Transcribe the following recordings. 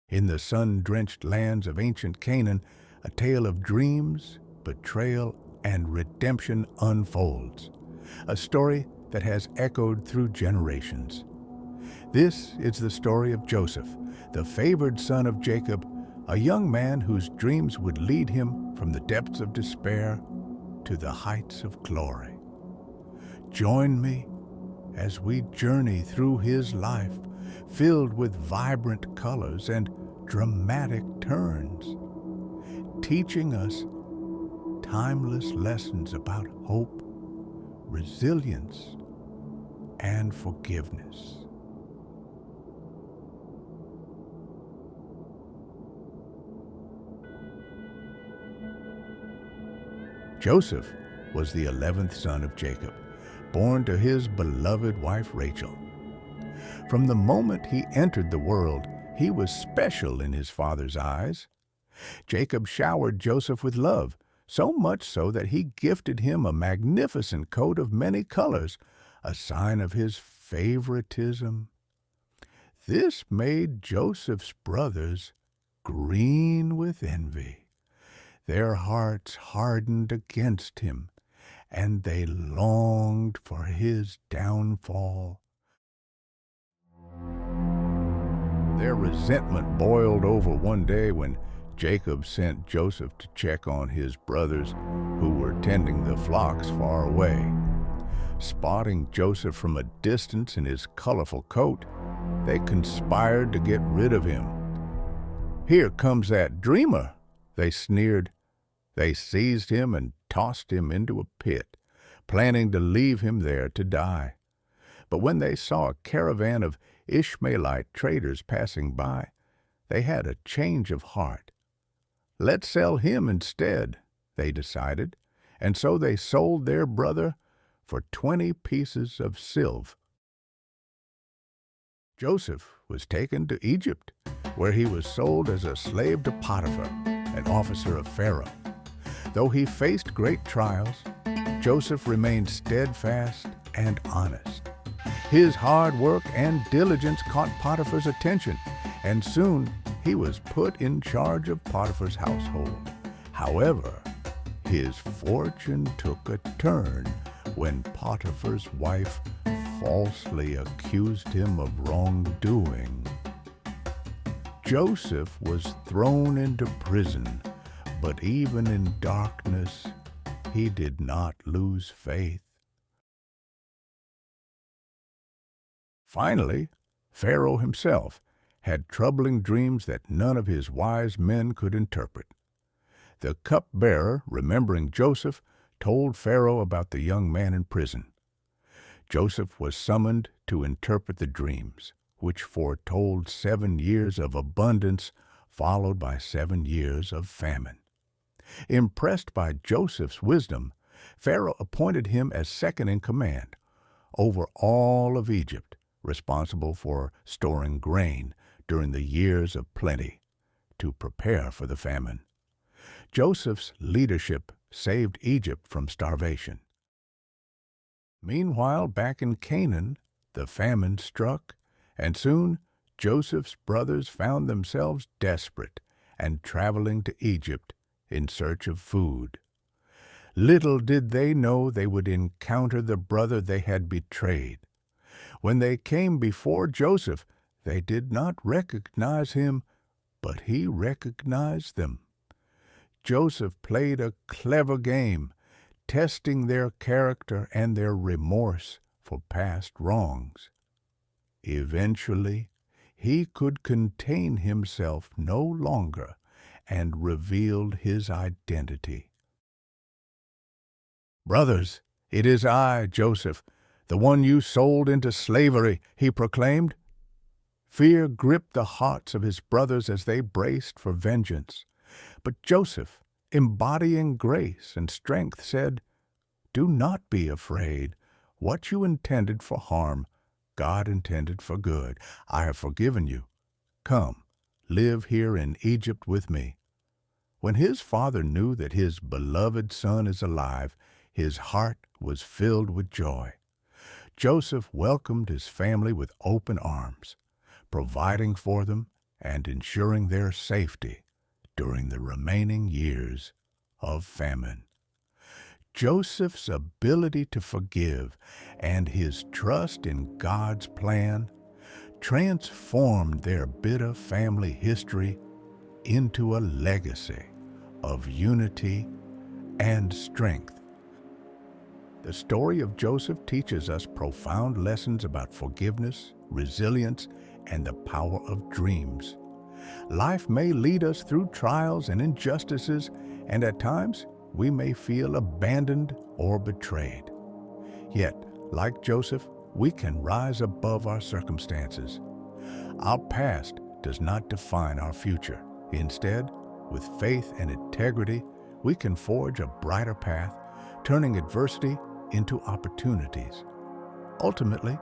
In the sun-drenched lands of ancient Canaan, a tale of dreams, betrayal, and redemption unfolds, a story that has echoed through generations. This is the story of Joseph, the favored son of Jacob, a young man whose dreams would lead him from the depths of despair to the heights of glory. Join me as we journey through his life, filled with vibrant colors and dramatic turns, teaching us timeless lessons about hope, resilience, and forgiveness. Joseph was the 11th son of Jacob, born to his beloved wife Rachel. From the moment he entered the world, he was special in his father's eyes. Jacob showered Joseph with love, so much so that he gifted him a magnificent coat of many colors, a sign of his favoritism. This made Joseph's brothers green with envy. Their hearts hardened against him, and they longed for his downfall. Their resentment boiled over one day when Jacob sent Joseph to check on his brothers who were tending the flocks far away. Spotting Joseph from a distance in his colorful coat, they conspired to get rid of him. "Here comes that dreamer," they sneered. They seized him and tossed him into a pit, planning to leave him there to die. But when they saw a caravan of Ishmaelite traders passing by, they had a change of heart. "Let's sell him instead," they decided, and so they sold their brother for 20 pieces of silver. Joseph was taken to Egypt, where he was sold as a slave to Potiphar, an officer of Pharaoh. Though he faced great trials, Joseph remained steadfast and honest. His hard work and diligence caught Potiphar's attention, and soon he was put in charge of Potiphar's household. However, his fortune took a turn when Potiphar's wife falsely accused him of wrongdoing. Joseph was thrown into prison, but even in darkness, he did not lose faith. Finally, Pharaoh himself had troubling dreams that none of his wise men could interpret. The cupbearer, remembering Joseph, told Pharaoh about the young man in prison. Joseph was summoned to interpret the dreams, which foretold 7 years of abundance followed by 7 years of famine. Impressed by Joseph's wisdom, Pharaoh appointed him as second in command over all of Egypt, responsible for storing grain during the years of plenty to prepare for the famine. Joseph's leadership saved Egypt from starvation. Meanwhile, back in Canaan, the famine struck, and soon Joseph's brothers found themselves desperate and traveling to Egypt in search of food. Little did they know they would encounter the brother they had betrayed. When they came before Joseph, they did not recognize him, but he recognized them. Joseph played a clever game, testing their character and their remorse for past wrongs. Eventually, he could contain himself no longer and revealed his identity. "Brothers, it is I, Joseph, the one you sold into slavery," he proclaimed. Fear gripped the hearts of his brothers as they braced for vengeance. But Joseph, embodying grace and strength, said, "Do not be afraid. What you intended for harm, God intended for good. I have forgiven you. Come, live here in Egypt with me." When his father knew that his beloved son is alive, his heart was filled with joy. Joseph welcomed his family with open arms, providing for them and ensuring their safety during the remaining years of famine. Joseph's ability to forgive and his trust in God's plan transformed their bitter family history into a legacy of unity and strength. The story of Joseph teaches us profound lessons about forgiveness, resilience, and the power of dreams. Life may lead us through trials and injustices, and at times we may feel abandoned or betrayed. Yet, like Joseph, we can rise above our circumstances. Our past does not define our future. Instead, with faith and integrity, we can forge a brighter path, turning adversity into opportunities. Ultimately,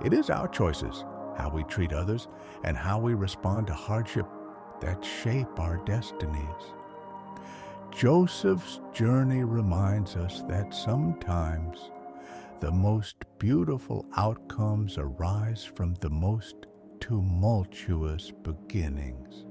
it is our choices, how we treat others, and how we respond to hardship that shape our destinies. Joseph's journey reminds us that sometimes the most beautiful outcomes arise from the most tumultuous beginnings.